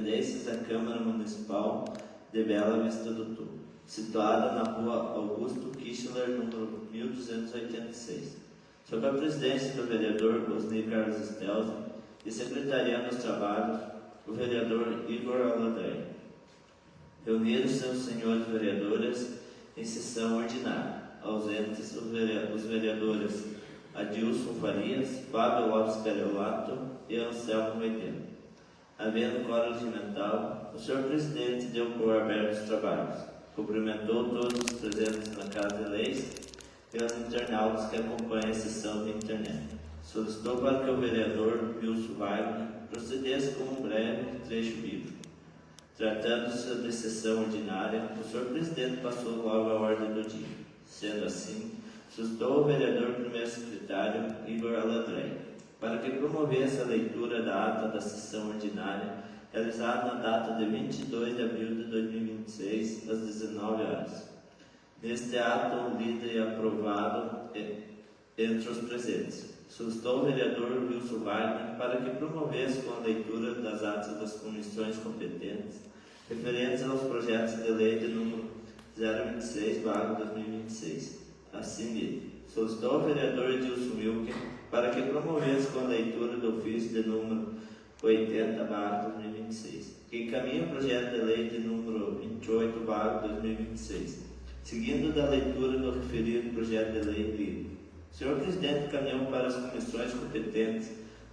dependências da Câmara Municipal de Bela Vista do Sul, situada na rua Augusto Kichler, número 1286, sob a presidência do vereador Osni Carlos Stelzner e secretariando os trabalhos o vereador Igor Aladrei. Reuniram-se os senhores vereadores em sessão ordinária, ausentes os vereadores Adilson Farias, Fábio Lopes Cariolato e Anselmo Medina. Havendo quórum regimental, o senhor presidente deu por aberto os trabalhos, cumprimentou todos os presentes na Casa de Leis e os internautas que acompanham a sessão de internet. Solicitou para que o vereador Wilson Wagner procedesse com um breve trecho bíblico. Tratando-se de sessão ordinária, o senhor presidente passou logo a ordem do dia. Sendo assim, suscitou o vereador primeiro secretário Igor Aladrei para que promovesse a leitura da ata da sessão ordinária realizada na data de 22 de abril de 2026, às 19 horas. Neste ato, lido e aprovado entre os presentes. Solicitou o vereador Wilson Wagner para que promovesse com a leitura das atas das comissões competentes referentes aos projetos de lei de número 026/2026. Assim lido. Solicitou o vereador Edilson Wilken para que promovesse com a leitura do ofício de número 80/2026, que encaminha o projeto de lei de número 28/2026, seguindo da leitura do referido projeto de lei lido. O senhor presidente encaminhou para as comissões competentes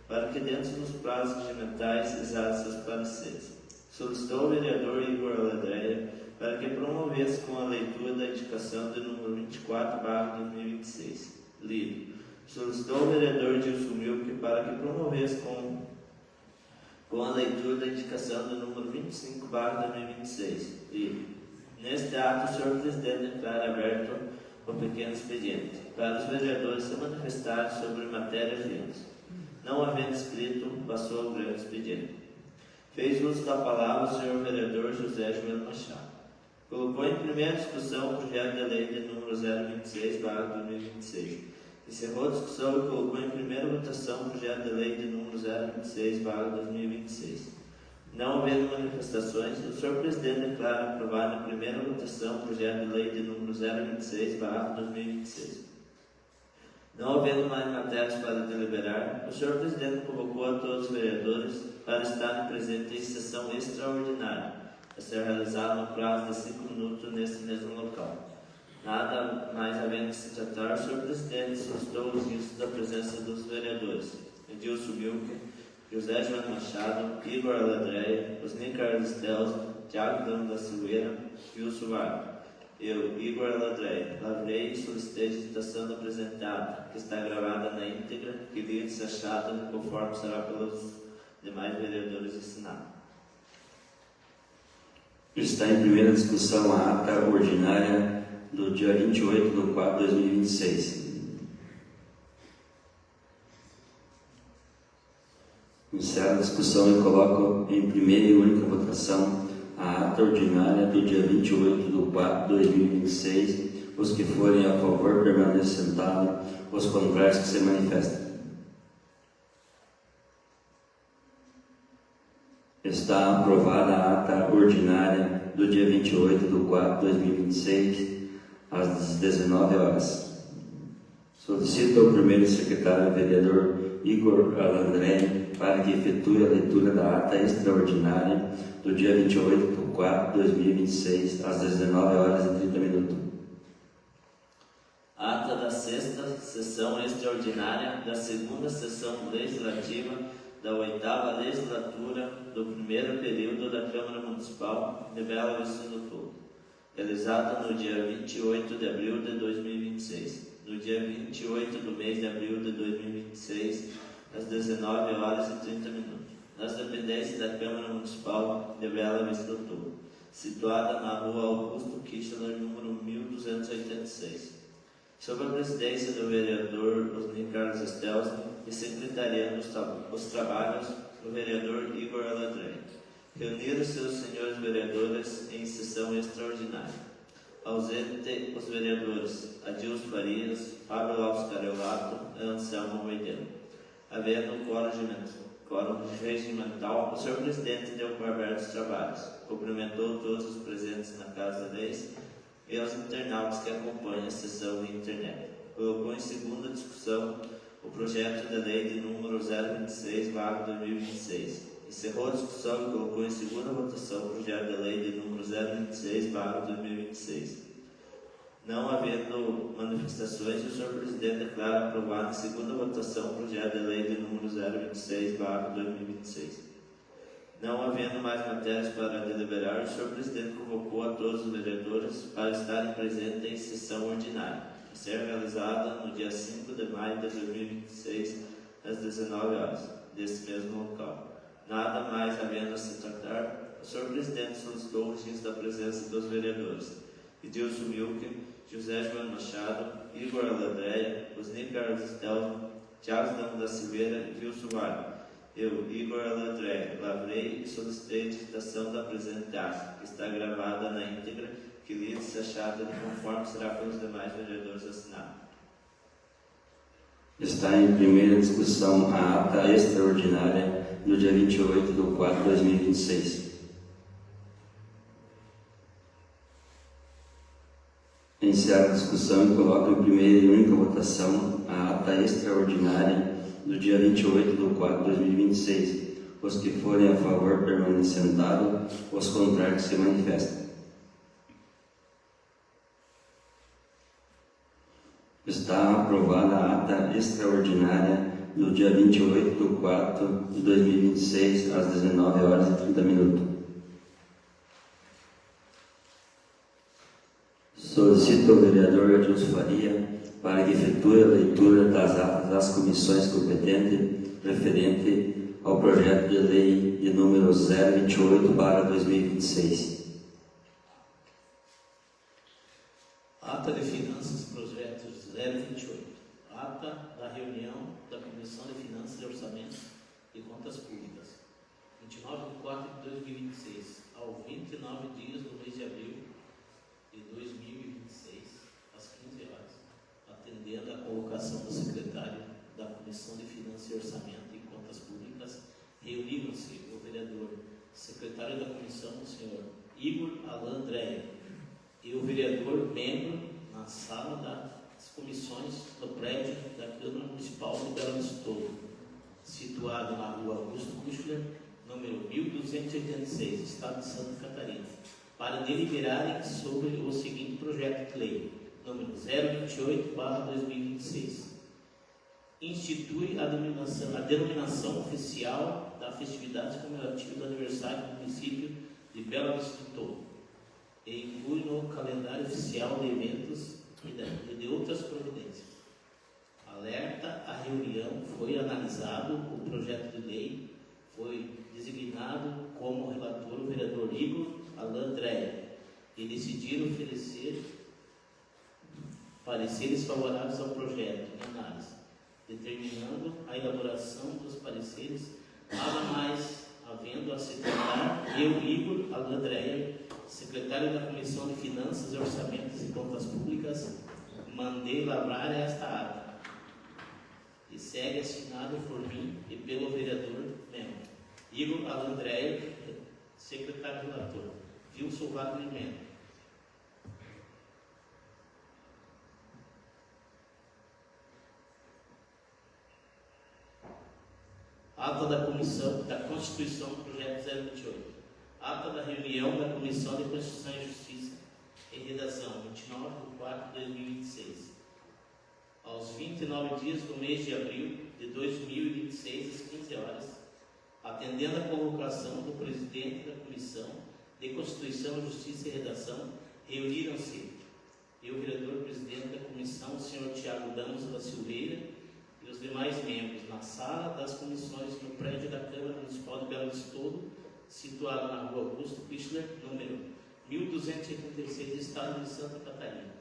para que, dentro dos prazos regimentais, exasse seus pareceres. Solicitou o vereador Igor Aladreia para que promovesse com a leitura da indicação de número 24/2026, lido. Solicitou o vereador Gilson Milk para que promovesse com a leitura da indicação de número 25/2026, lido. Neste ato, o senhor presidente declara aberto o pequeno expediente para os vereadores se manifestarem sobre matérias lidas. Não havendo escrito, passou ao grande expediente. Fez uso da palavra o senhor vereador José Joel Machado. Colocou em primeira discussão o projeto de lei de número 026/2026. Encerrou a discussão e colocou em primeira votação o projeto de lei de número 026/2026. Não havendo manifestações, o senhor presidente declara aprovado em primeira votação o projeto de lei de número 026/2026. Não havendo mais matérias para deliberar, o senhor presidente convocou a todos os vereadores para estarem presentes em sessão extraordinária, a ser realizada no prazo de 5 minutos neste mesmo local. Nada mais havendo que se tratar, o senhor presidente solicitou os registros da presença dos vereadores Edilson Milke, José João Machado, Igor Aladreia, Osni Carlos Stelzner, Thiago Dano da Silveira, Wilson Wagner. Eu, Igor Aladreia, lavrei e solicitei a digitação da apresentada, que está gravada na íntegra, que lido-se achada, conforme será pelos demais vereadores assinado. Está em primeira discussão a ata ordinária do dia 28/4/2026. Encerro a discussão e coloco em primeira e única votação a ata ordinária do dia 28/4/2026. Os que forem a favor permaneçam sentados, os contrários que se manifestem. Está aprovada a ata ordinária do dia 28/4/2026, às 19 horas. Solicito ao primeiro secretário vereador Igor Alandré para que efetue a leitura da ata extraordinária do dia 28/4/2026, às 19h30. Ata da sexta sessão extraordinária da segunda sessão legislativa da 8ª legislatura do primeiro período da Câmara Municipal de Bela Vista do Sul, realizada no dia 28 de abril de 2026. No dia 28 do mês de abril de 2026, às 19h30, nas dependências da Câmara Municipal de Bela Vista do Sul, situada na rua Augusto Kichler, número 1286, sob a presidência do vereador Osni Carlos Stelzner e secretariando os trabalhos do vereador Igor Aladrei. Reuniram-se os senhores vereadores em sessão extraordinária. Ausente os vereadores Adilson Farias, Fábio Lopes Cariolato e Anselmo Medina. Havendo quórum regimental, quórum regimental, o Sr. Presidente deu por abertos os trabalhos, cumprimentou todos os presentes na Casa da Leis e aos internautas que acompanham a sessão via internet. Colocou em segunda discussão o projeto de lei de número 026/2026. Encerrou a discussão e colocou em segunda votação o projeto de lei de número 026/2026. Não havendo manifestações, o Sr. Presidente declara aprovado em segunda votação o projeto de lei de número 026/2026. Não havendo mais matérias para deliberar, o Sr. Presidente convocou a todos os vereadores para estarem presentes em sessão ordinária, a ser realizada no dia 5 de maio de 2026, às 19 horas, desse mesmo local. Nada mais havendo a se tratar, o Sr. Presidente solicitou o registro da presença dos vereadores Edilson Milke, José João Machado, Igor Alandréia, Osni Carlos Estelvio, Thiago Damo da Silveira e Wilson Vale. Eu, Igor Alandréia, lavrei e solicitei a digitação da presente ata, que está gravada na íntegra, que lhe se achada conforme será pelos demais vereadores assinado. Está em primeira discussão a ata extraordinária do dia 28 de 4 de 2026. Iniciar a discussão e coloco em primeira e única votação a ata extraordinária do dia 28 de 4 de 2026. Os que forem a favor permaneçam sentados, os contrários se manifestem. Está aprovada a ata extraordinária do dia 28 de 4 de 2026, às 19 horas e 30 minutos. Solicito ao vereador Adilson Faria para que efetue a leitura das atas das comissões competentes referente ao projeto de lei de número 028/2026. Ata de Finanças, projetos 028. Ata da reunião da Comissão de Finanças e Orçamento e Contas Públicas. 29 de 4 de 2026, ao 29 dias do mês de abril de 2026, às 15 horas, atendendo à convocação do secretário da Comissão de Finanças e Orçamento e Contas Públicas, reuniram-se o vereador secretário da comissão, o senhor Igor Alandréia, e o vereador membro na sala das comissões do prédio da Câmara Municipal de Belo Horizonte, situado na rua Augusto Kuchler, número 1286, Estado de Santa Catarina, para deliberarem sobre o seguinte projeto de lei, número 028/2026. Institui a denominação oficial da festividade comemorativa do aniversário do município de Belo Horizonte e inclui no calendário oficial de eventos e de outras providências. Alerta, a reunião foi analisado, o projeto de lei foi designado como relator o vereador Igor Alandréia e decidiram oferecer pareceres favoráveis ao projeto em análise, determinando a elaboração dos pareceres, nada mais havendo a se tratar, eu, Igor Alandréia, secretário da Comissão de Finanças, Orçamentos e Contas Públicas, mandei lavrar esta ata, e segue assinado por mim e pelo vereador membro Igor Alandréia, secretário relator, Wilson Wagner membro. Ata da Comissão da Constituição do Projeto 028. Ata da reunião da Comissão de Constituição e Justiça em redação 29 de 4 de 2026. Aos 29 dias do mês de abril de 2026, às 15 horas, atendendo a convocação do presidente da Comissão de Constituição, Justiça e Redação, reuniram-se e o vereador presidente da Comissão, o senhor Thiago Damos da Silveira, e os demais membros na sala das comissões no prédio da Câmara Municipal de Belo Horizonte, situado na rua Augusto Kuchler, número 1286, Estado de Santa Catarina,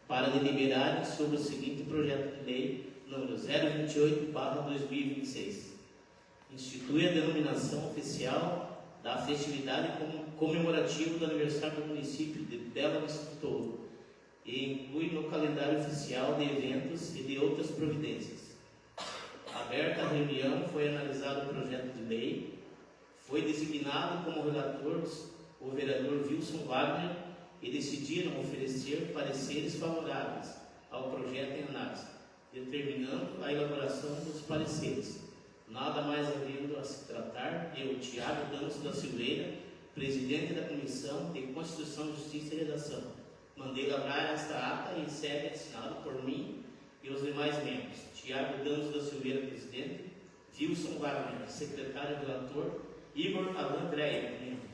para deliberarem sobre o seguinte projeto de lei, número 028/2026. Institui a denominação oficial da festividade comemorativa do aniversário do município de Belo Horizonte e inclui no calendário oficial de eventos e de outras providências. Aberta a reunião, foi analisado o projeto de lei, foi designado como relatores o vereador Wilson Wagner e decidiram oferecer pareceres favoráveis ao projeto em análise, determinando a elaboração dos pareceres. Nada mais havendo a se tratar, eu, Tiago Dantas da Silveira, presidente da Comissão de Constituição, Justiça e Redação, mandei elaborar esta ata e segue assinado por mim e os demais membros. Tiago Dantas da Silveira, presidente; Wilson Wagner, secretário relator; Igor Alan Dreyer, membro.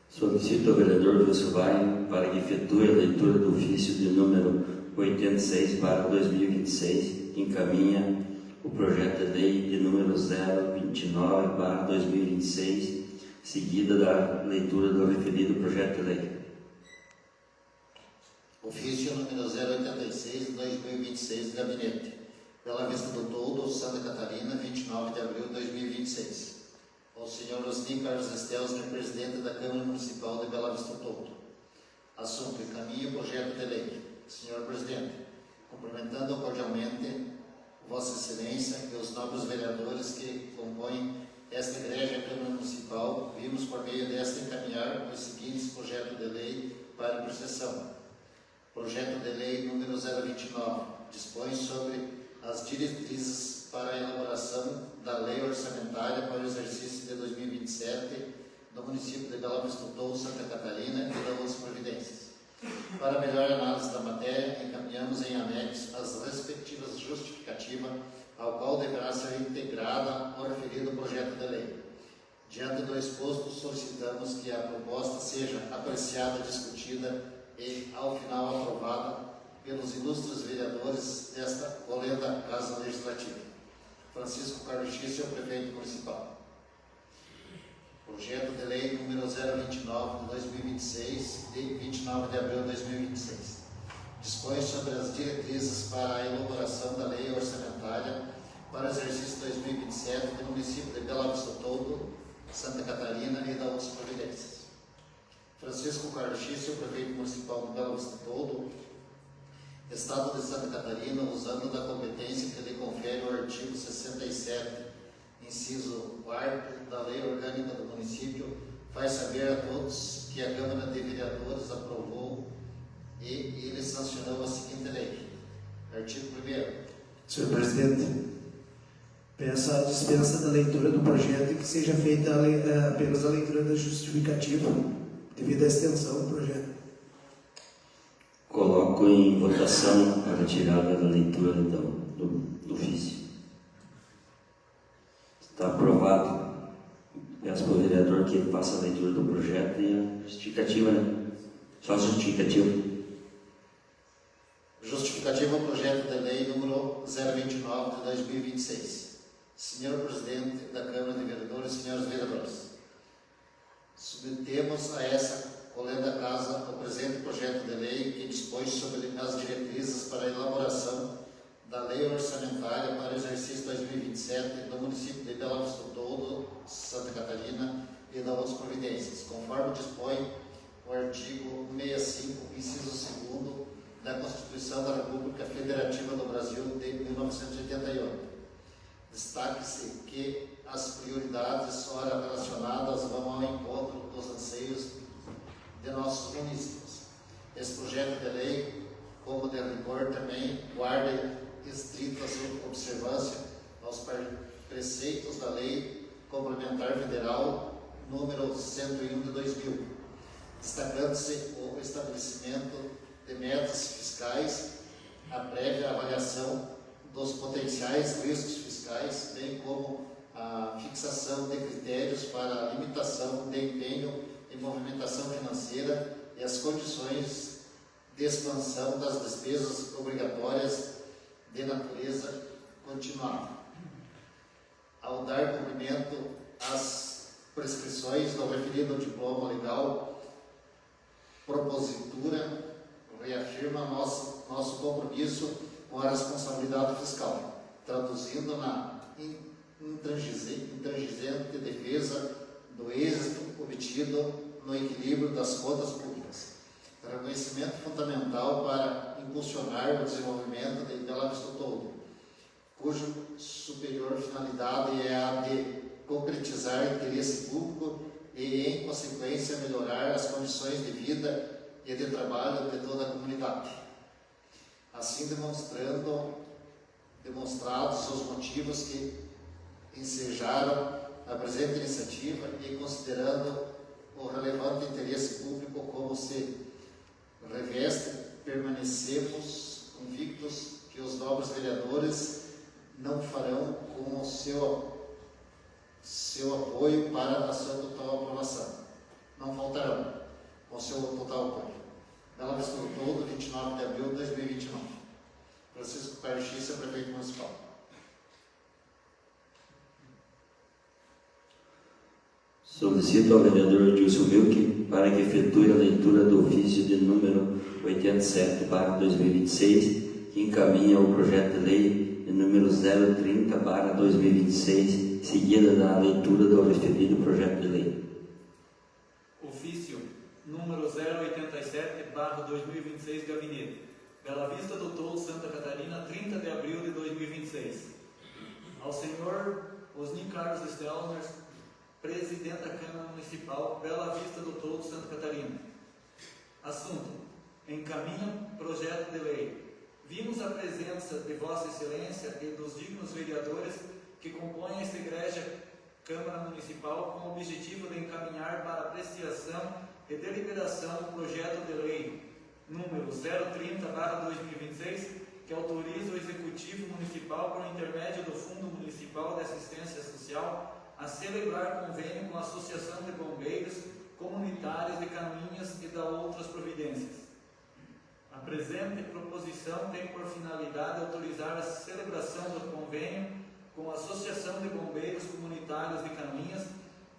Solicito ao vereador Wilson Wagner para que efetue a leitura do ofício de número 86/2026, encaminha o projeto de lei de número 029/2026, seguida da leitura do referido projeto de lei. Ofício número 086/2026, Gabinete, Bela Vista do Toldo, Santa Catarina, 29 de abril de 2026. Ao senhor Osni Carlos Estelsner, presidente da Câmara Municipal de Bela Vista do Toldo. Assunto: encaminha o projeto de lei. Senhor presidente, cumprimentando cordialmente Vossa Excelência e os nobres vereadores que compõem esta egrégia Câmara Municipal, vimos por meio desta encaminhar os seguintes projetos de lei para apreciação. Projeto de lei número 029, dispõe sobre as diretrizes para a elaboração da lei orçamentária para o exercício de 2027 do município de Bela Vista do Toldo, Santa Catarina, e da outras providências. Para melhor análise da matéria, encaminhamos em anexo as respectivas justificativas, ao qual deverá ser integrada o referido projeto de lei. Diante do exposto, solicitamos que a proposta seja apreciada, discutida e, ao final, aprovada pelos ilustres vereadores desta colenda Casa Legislativa. Francisco Carlos Xício, prefeito municipal. Projeto de lei número 029 de 2026, de 29 de abril de 2026. Dispõe sobre as diretrizes para a elaboração da lei orçamentária para o exercício 2027 do município de Bela Vista do Toldo, Santa Catarina, e da outras providências. Francisco Carlos Xício, prefeito municipal de Bela Vista do Toldo, Estado de Santa Catarina, usando da competência que lhe confere o artigo 67, inciso 4º da Lei Orgânica do Município, faz saber a todos que a Câmara de Vereadores aprovou e ele sancionou a seguinte lei. Artigo 1º. Senhor presidente, peço a dispensa da leitura do projeto e que seja feita apenas a leitura da justificativa, devido à extensão do projeto. Coloco em votação a retirada da leitura do ofício. Está aprovado. Peço para o vereador que ele faça a leitura do projeto e a justificativa, né? Só a justificativa. Justificativa ao projeto de lei número 029 de 2026. Senhor presidente da Câmara de Vereadores, senhores vereadores, submetemos a essa colenda casa o presente projeto de lei que dispõe sobre as diretrizes para a elaboração da lei orçamentária para o exercício 2027 do município de Bela Vista do Toldo, Santa Catarina, e da outras providências, conforme dispõe o artigo 65, inciso 2º da Constituição da República Federativa do Brasil de 1988. Destaque-se que as prioridades ora relacionadas vão ao encontro dos anseios de nossos municípios. Esse projeto de lei, como de rigor, também guarda estrita observância aos preceitos da Lei Complementar Federal número 101 de 2000, destacando-se o estabelecimento de metas fiscais, a prévia avaliação dos potenciais riscos fiscais, bem como a fixação de critérios para a limitação de empenho e movimentação financeira e as condições de expansão das despesas obrigatórias de natureza continuada. Ao dar cumprimento às prescrições do referido diploma legal, propositura reafirma nosso compromisso com a responsabilidade fiscal, traduzindo na intransigente defesa do êxito obtido no equilíbrio das contas públicas. Reconhecimento fundamental para impulsionar o desenvolvimento de Bela Vista do Toldo, cuja superior finalidade é a de concretizar interesse público e, em consequência, melhorar as condições de vida e de trabalho de toda a comunidade. Assim, demonstrados os motivos que ensejaram a presente iniciativa e considerando o relevante interesse público como se reveste, permanecemos convictos que os nobres vereadores não farão com o seu apoio para a sua total aprovação. Não faltarão com seu total apoio. Bela Vista do Toldo, 29 de abril de 2029. Francisco Carchiça, prefeito municipal. Solicito ao vereador Gilson Milk para que efetue a leitura do ofício de número 87/2026, que encaminha o projeto de lei de número 030/2026, seguida da leitura do referido projeto de lei. Ofício número 087/2026, Gabinete, Bela Vista do Toldo, Santa Catarina, 30 de abril de 2026. Ao senhor Osni Carlos Stelner, presidente da Câmara Municipal, Bela Vista do Toldo, Santa Catarina. Assunto: encaminha projeto de lei. Vimos a presença de Vossa Excelência e dos dignos vereadores que compõem esta egrégia Câmara Municipal com o objetivo de encaminhar para apreciação e deliberação o projeto de lei número 030/2026, que autoriza o Executivo Municipal, por intermédio do Fundo Municipal de Assistência Social, a celebrar convênio com a Associação de Bombeiros Comunitários de Canoinhas e da outras providências. A presente proposição tem por finalidade autorizar a celebração do convênio com a Associação de Bombeiros Comunitários de Canoinhas,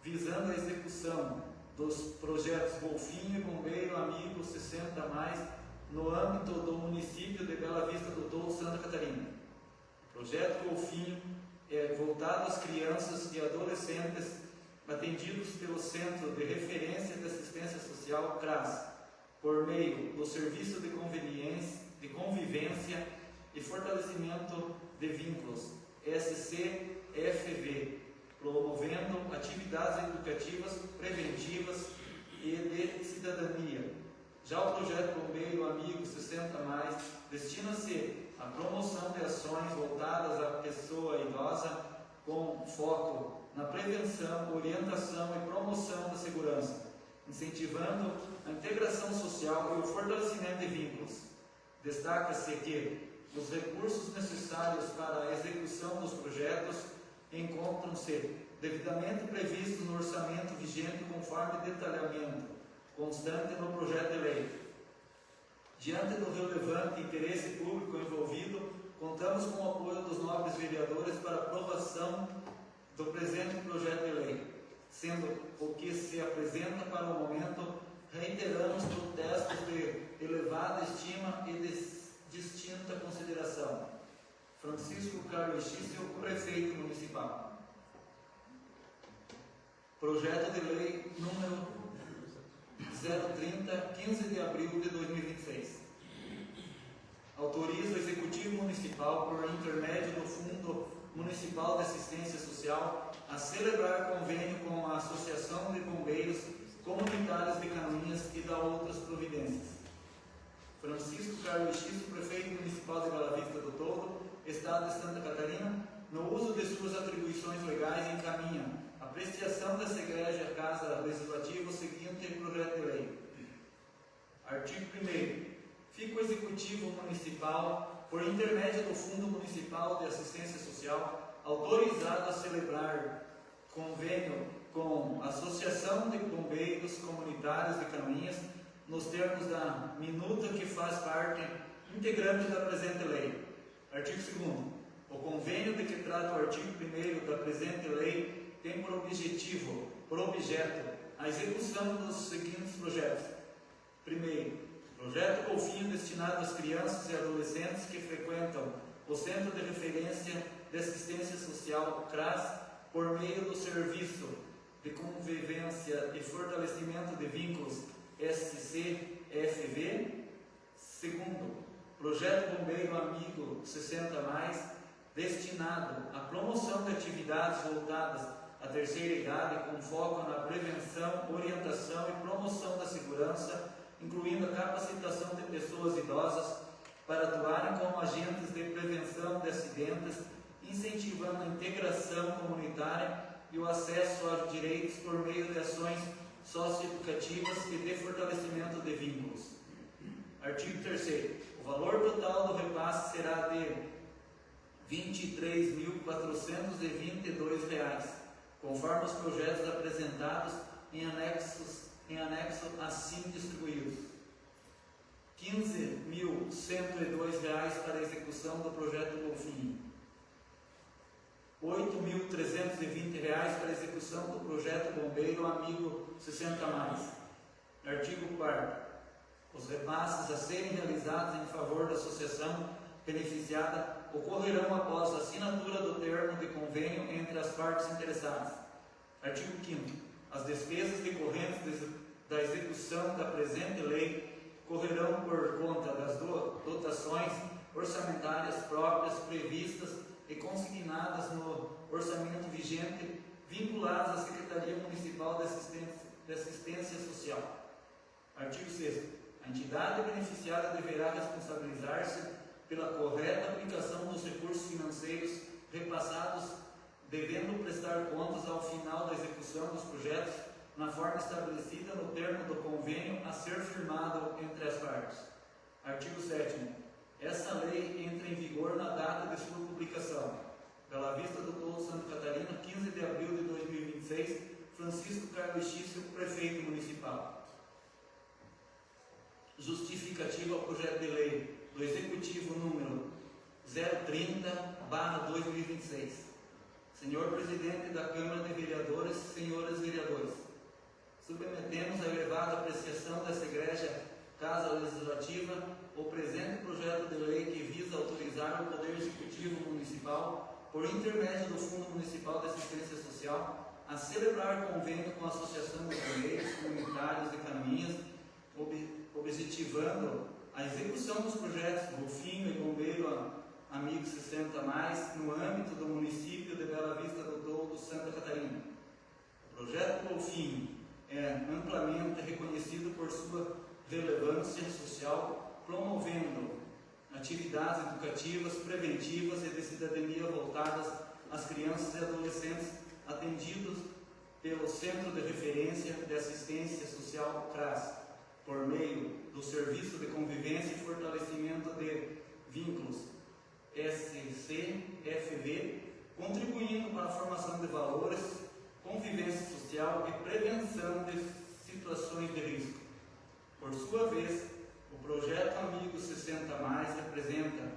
visando a execução dos projetos Golfinho e Bombeiro Amigo 60+, no âmbito do município de Bela Vista do Toldo, Santa Catarina. O projeto Golfinho é voltado às crianças e adolescentes atendidos pelo Centro de Referência de Assistência Social, CRAS, por meio do Serviço de Convivência e Fortalecimento de Vínculos, SCFV, promovendo atividades educativas, preventivas e de cidadania. Já o projeto Bombeiro Amigo 60+, destina-se à promoção de ações voltadas à pessoa idosa, com foco na prevenção, orientação e promoção da segurança, incentivando a integração social e o fortalecimento de vínculos. Destaca-se que os recursos necessários para a execução dos projetos encontram-se devidamente previstos no orçamento vigente, conforme detalhamento constante no projeto de lei. Diante do relevante interesse público envolvido, contamos com o apoio dos nobres vereadores para aprovação do presente projeto de lei, sendo o que se apresenta para o momento, reiteramos protestos de elevada estima e de distinta consideração. Francisco Carlos Schissel, prefeito municipal. Projeto de lei número 030, 15 de abril de 2026. Autoriza o Executivo Municipal, por intermédio do Fundo Municipal de Assistência Social, a celebrar convênio com a Associação de Bombeiros Comunitários de Canoinhas e da outras providências. Francisco Carlos Schissel, prefeito municipal de Bela Vista do Toldo, Estado de Santa Catarina, no uso de suas atribuições legais, encaminha a apreciação dessa egrégia Casa Legislativa o seguinte projeto de lei. Artigo 1º. Fica o Executivo Municipal, por intermédio do Fundo Municipal de Assistência Social, autorizado a celebrar convênio com a Associação de Bombeiros Comunitários de Canoinhas, nos termos da minuta que faz parte integrante da presente lei. Artigo 2º. O convênio de que trata o artigo 1º da presente lei tem por objeto, a execução dos seguintes projetos. Primeiro, projeto Golfinho destinado às crianças e adolescentes que frequentam o Centro de Referência de Assistência Social, CRAS, por meio do Serviço de Convivência e Fortalecimento de Vínculos, SCFV. Segundo, Projeto Bombeiro Amigo 60+, destinado à promoção de atividades voltadas à terceira idade, com foco na prevenção, orientação e promoção da segurança, incluindo a capacitação de pessoas idosas para atuarem como agentes de prevenção de acidentes, incentivando a integração comunitária e o acesso aos direitos por meio de ações socioeducativas e de fortalecimento de vínculos. Artigo 3º. O valor total do repasse será de R$ 23.422, conforme os projetos apresentados em anexo acima distribuídos. R$ 15.102 para a execução do projeto Golfinho. R$ 8.320 para a execução do projeto Bombeiro Amigo 60+. Artigo 4º. Os repasses a serem realizados em favor da associação beneficiada ocorrerão após a assinatura do termo de convênio entre as partes interessadas. Artigo 5º. As despesas decorrentes da execução da presente lei correrão por conta das dotações orçamentárias próprias previstas e consignadas no orçamento vigente, vinculadas à Secretaria Municipal de Assistência Social. Artigo 6º. A entidade beneficiada deverá responsabilizar-se pela correta aplicação dos recursos financeiros repassados, devendo prestar contas ao final da execução dos projetos na forma estabelecida no termo do convênio a ser firmado entre as partes. Artigo 7º. Essa lei entra em vigor na data de sua publicação. Bela Vista do Toldo, Santa Catarina, 15 de abril de 2026, Francisco Carlos Xício, Prefeito Municipal. Justificativa ao projeto de lei do Executivo número 030/2026. Senhor Presidente da Câmara de Vereadores, senhores vereadores, submetemos à elevada apreciação dessa egrégia Casa Legislativa o presente projeto de lei que visa autorizar o Poder Executivo Municipal, por intermédio do Fundo Municipal de Assistência Social, a celebrar convênio com a Associação de Bombeiros Comunitários de Canoinhas, objetivando a execução dos projetos Golfinho e Bombeiro Amigo 60+, no âmbito do município de Bela Vista do Toldo, Santa Catarina. O projeto Golfinho é amplamente reconhecido por sua relevância social, promovendo atividades educativas, preventivas e de cidadania voltadas às crianças e adolescentes, atendidos pelo Centro de Referência de Assistência Social CRAS, por meio do Serviço de Convivência e Fortalecimento de Vínculos, SCFV, contribuindo para a formação de valores, convivência social e prevenção de situações de risco. Por sua vez, o projeto Amigo 60+, representa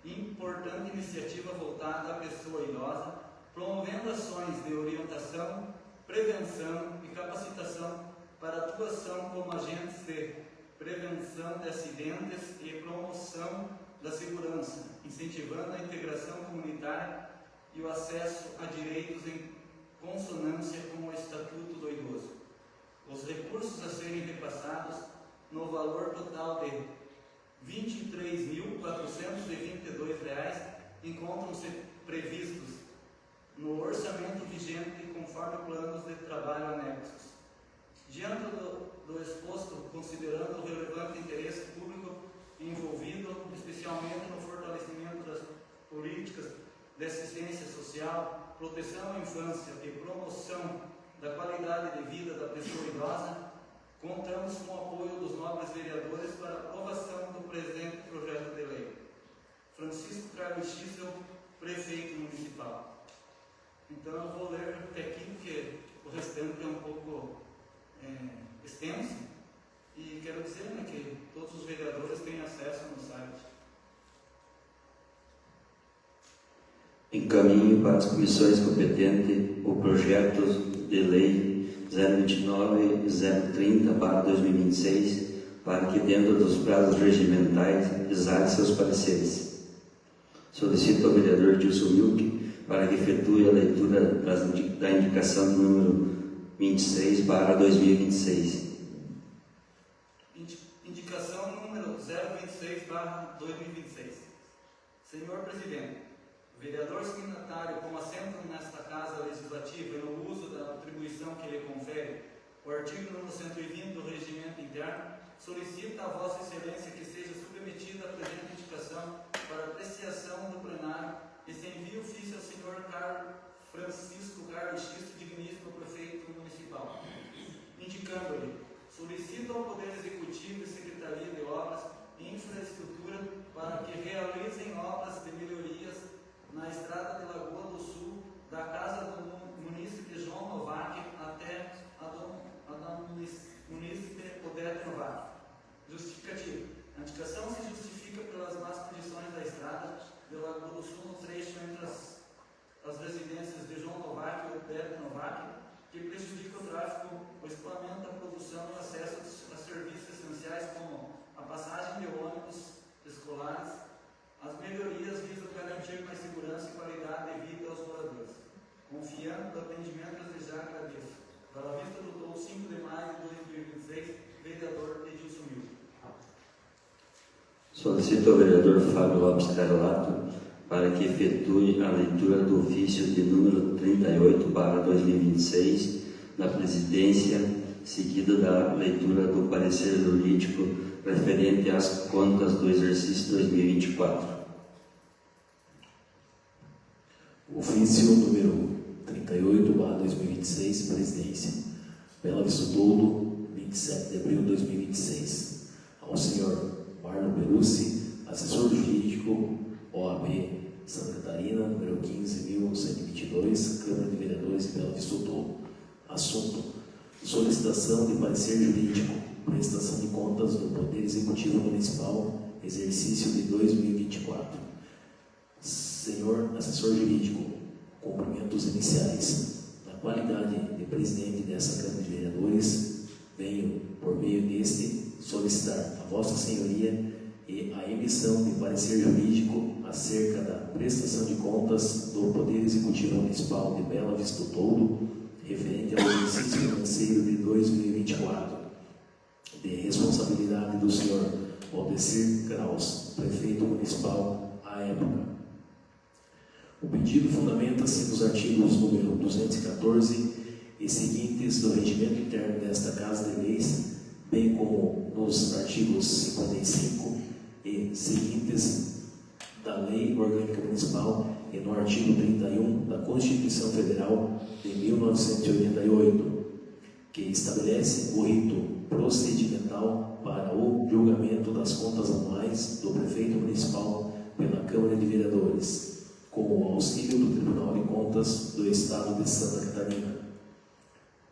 importante iniciativa voltada à pessoa idosa, promovendo ações de orientação, prevenção e capacitação para atuação como agentes de prevenção de acidentes e promoção da segurança, incentivando a integração comunitária e o acesso a direitos em consonância com o Estatuto do Idoso. Os recursos a serem repassados, no valor total de R$ 23.422, encontram-se previstos no orçamento vigente conforme planos de trabalho anexos. Diante do exposto, considerando o relevante interesse público envolvido, especialmente no fortalecimento das políticas de assistência social, proteção à infância e promoção da qualidade de vida da pessoa idosa, contamos com o apoio dos nobres vereadores para a aprovação do presente projeto de lei. Francisco Carlos Xício, Prefeito Municipal. Então eu vou ler até aqui, porque o restante é um pouco extenso, e quero dizer que todos os vereadores têm acesso no site. Encaminho para as comissões competentes o projeto de lei 029-030/2026, para que, dentro dos prazos regimentais, exale seus pareceres. Solicito ao vereador Dilson Milk para que efetue a leitura da indicação número 26/2026. Indicação número 026/2026. 2026. Senhor Presidente, o vereador signatário, com assento nesta Casa Legislativa e no uso da atribuição que lhe confere o artigo número 120 do Regimento Interno, solicita a Vossa Excelência que seja submetida a presente indicação para apreciação do plenário e se envie ofício ao senhor Francisco Carlos Xisto, digníssimo prefeito municipal, indicando-lhe: solicita ao Poder Executivo e Secretaria de Obras e Infraestrutura para que realizem obras de melhorias na estrada de Lagoa do Sul, da casa do munícipe João Novak até a da munícipe Odete Novak. Justificativo: a indicação se justifica pelas más condições da estrada de Lagoa do Sul no trecho entre as residências de João Novak e Odete Novak, que prejudica o tráfego, o escoamento da produção e o acesso a serviços essenciais como a passagem de ônibus escolares. As melhorias visam garantir mais segurança e qualidade de vida aos moradores. Confiando no atendimento, desde já agradeço. Pela vista do Dom, 5 de maio de 2026, vereador Edilson Milton. Solicito ao vereador Fábio Lopes Carolato para que efetue a leitura do ofício de número 38/2026 da presidência, seguida da leitura do parecer jurídico referente às contas do exercício 2024. Ofício número 38/2026, presidência. Bela Vista do Toldo, 27 de abril de 2026. Ao senhor Marlon Perucci, assessor jurídico, OAB Santa Catarina, número 15.122, Câmara de Vereadores de Bela Vista do Toldo. Assunto: solicitação de parecer jurídico, prestação de contas do Poder Executivo Municipal, exercício de 2024. Senhor assessor jurídico, cumprimentos iniciais. Na qualidade de presidente dessa Câmara de Vereadores, venho, por meio deste, solicitar a Vossa Senhoria e a emissão de parecer jurídico acerca da prestação de contas do Poder Executivo Municipal de Bela Vista do Toldo, referente ao exercício financeiro de 2024, de responsabilidade do senhor Valdecir Kraus, prefeito municipal à época. O pedido fundamenta-se nos artigos número 214 e seguintes do regimento interno desta Casa de Leis, bem como nos artigos 55 e seguintes da Lei Orgânica Municipal e no artigo 31 da Constituição Federal de 1988, que estabelece o rito procedimental para o julgamento das contas anuais do prefeito municipal pela Câmara de Vereadores, com o auxílio do Tribunal de Contas do Estado de Santa Catarina.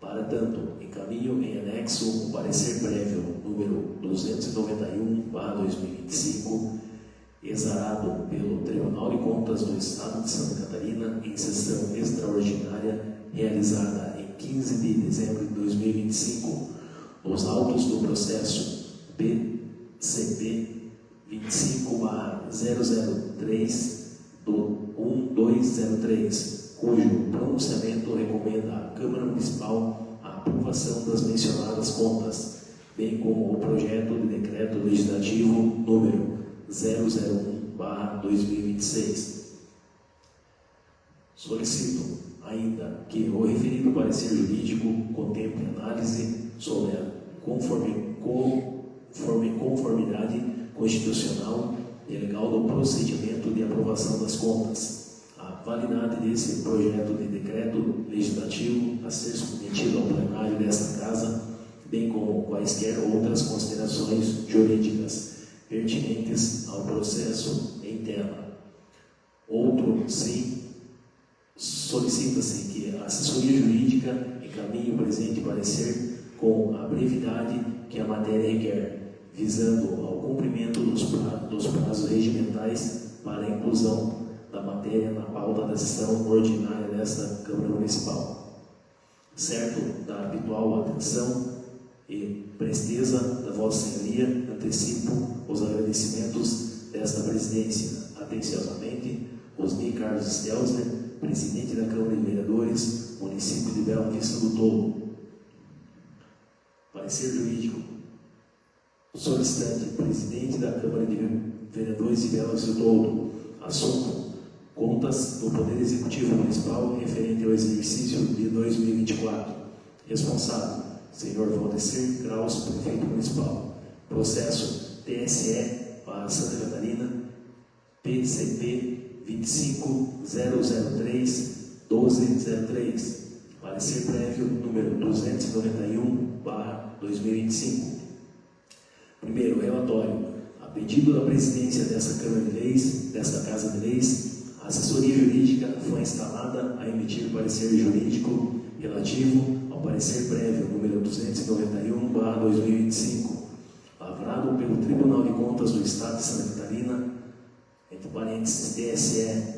Para tanto, encaminho em anexo o parecer prévio número 291/2025, exarado pelo Tribunal de Contas do Estado de Santa Catarina em sessão extraordinária realizada em 15 de dezembro de 2025, nos autos do processo PCP 25/003 do 1203, cujo pronunciamento recomenda à Câmara Municipal a aprovação das mencionadas contas, bem como o projeto de decreto legislativo número 001/2026. Solicito ainda que o referido parecer jurídico contemple análise sobre a conformidade constitucional e legal do procedimento de aprovação das contas, a validade desse projeto de decreto legislativo a ser submetido ao plenário desta Casa, bem como quaisquer outras considerações jurídicas pertinentes ao processo em tema. Outro, sim, solicita-se que a assessoria jurídica encaminhe o presente parecer com a brevidade que a matéria requer, visando ao cumprimento dos prazos regimentais para a inclusão da matéria na pauta da sessão ordinária desta Câmara Municipal. Certo da habitual atenção e presteza da Vossa Senhoria, antecipo os agradecimentos desta presidência. Atenciosamente, Osni Carlos Stelzner, presidente da Câmara de Vereadores, município de Bela Vista do Toldo. Parecer jurídico. Solicitante, presidente da Câmara de vereadores de Bela Vista do Toldo. Assunto: contas do Poder Executivo Municipal referente ao exercício de 2024. Responsável: senhor Valdecir Kraus, prefeito municipal. Processo: TSE para Santa Catarina, PCP 25003-1203. Parecer prévio número 291/2025. Primeiro, relatório. A pedido da presidência desta Câmara de Leis, desta Casa de Leis, a assessoria jurídica foi instalada a emitir parecer jurídico relativo ao parecer prévio número 291/2025, lavrado pelo Tribunal de Contas do Estado de Santa Catarina, entre parênteses TSE/SC,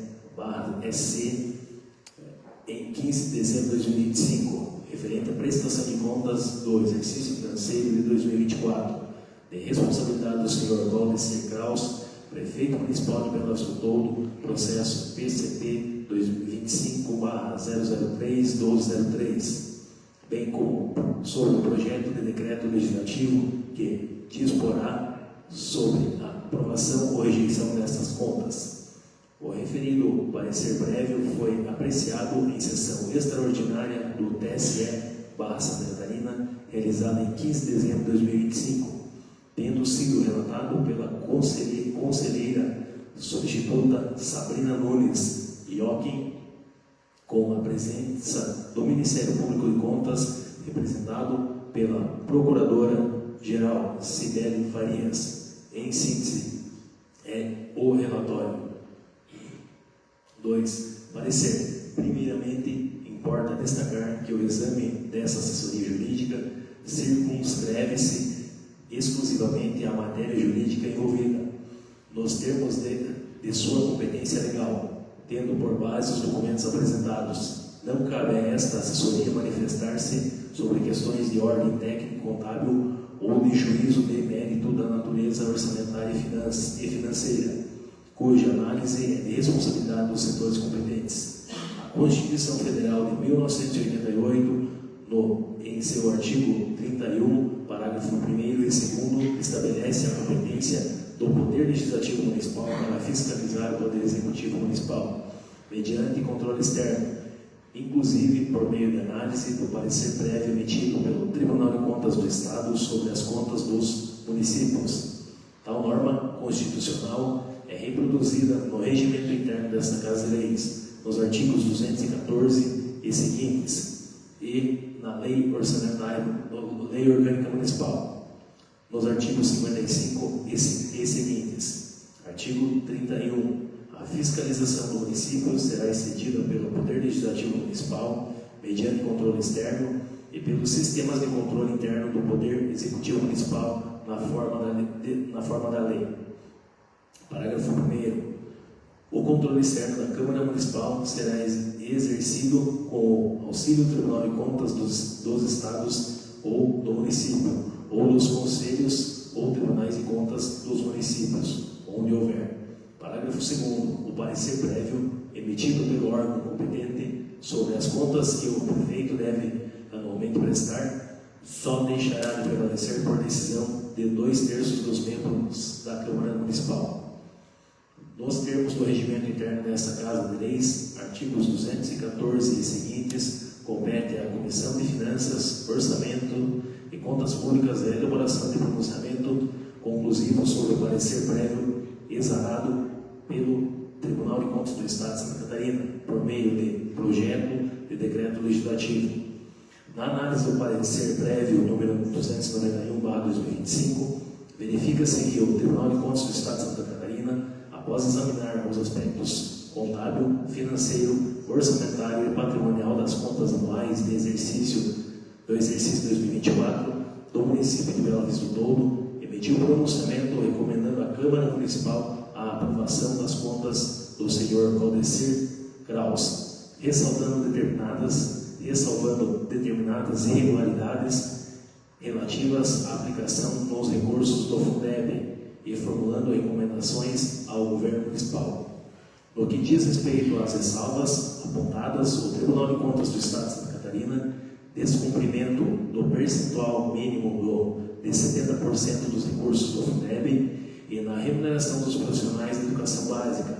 em 15 de dezembro de 2025, referente à prestação de contas do exercício financeiro de 2024, de responsabilidade do senhor Valdecir Kraus, prefeito municipal de Bela Vista do Toldo, processo PCP 2025/003-1203, bem como sobre o projeto de decreto legislativo que disporá sobre a aprovação ou rejeição destas contas. O referido parecer prévio foi apreciado em sessão extraordinária do TSE/Santa Catarina, realizada em 15 de dezembro de 2025, tendo sido relatado pela conselheira substituta Sabrina Nunes Ioquim, com a presença do Ministério Público de Contas, representado pela Procuradora-Geral Cibele Farias. Em síntese, é o relatório. 2. Parecer. Primeiramente, importa destacar que o exame dessa assessoria jurídica circunscreve-se exclusivamente à matéria jurídica envolvida, nos termos de sua competência legal, tendo por base os documentos apresentados. Não cabe a esta assessoria manifestar-se sobre questões de ordem técnico-contábil ou de juízo de mérito da natureza orçamentária e financeira, cuja análise é de responsabilidade dos setores competentes. A Constituição Federal de 1988, em seu artigo 31, parágrafo 1º e 2º, estabelece a competência do Poder Legislativo Municipal para fiscalizar o Poder Executivo Municipal, mediante controle externo, inclusive por meio de análise do parecer prévio emitido pelo Tribunal de Contas do Estado sobre as contas dos municípios. Tal norma constitucional é reproduzida no regimento interno desta Casa de Leis, nos artigos 214 e seguintes, e na Lei Orgânica Municipal, nos artigos 55 e seguintes. Artigo 31. A fiscalização do município será excedida pelo Poder Legislativo Municipal, mediante controle externo, e pelos sistemas de controle interno do Poder Executivo Municipal, na forma da lei. Parágrafo 1º. O controle externo da Câmara Municipal será exercido com o auxílio do Tribunal de Contas dos Estados ou do município, ou dos conselhos ou tribunais de contas dos municípios, onde houver. Parágrafo 2º. O parecer prévio emitido pelo órgão competente sobre as contas que o prefeito deve anualmente prestar só deixará de prevalecer por decisão de 2/3 dos membros da Câmara Municipal. Nos termos do regimento interno desta Casa de Leis, artigos 214 e seguintes, compete à Comissão de Finanças, Orçamento e Contas Públicas a elaboração de pronunciamento conclusivo sobre o parecer prévio exarado pelo Tribunal de Contas do Estado de Santa Catarina, por meio de projeto de decreto legislativo. Na análise do parecer prévio número 291/2025, verifica-se que o Tribunal de Contas do Estado de Santa Catarina, após examinar os aspectos contábil, financeiro, orçamentário e patrimonial das contas anuais do exercício 2024 do município de Bela Vista do Toldo, emitiu um pronunciamento recomendando à Câmara Municipal a aprovação das contas do senhor Valdecir Kraus, ressalvando determinadas irregularidades relativas à aplicação dos recursos do Fundeb e formulando recomendações ao governo municipal. No que diz respeito às ressalvas apontadas, o Tribunal de Contas do Estado de Santa Catarina, descumprimento do percentual mínimo de 70% dos recursos do Fundeb e na remuneração dos profissionais da educação básica.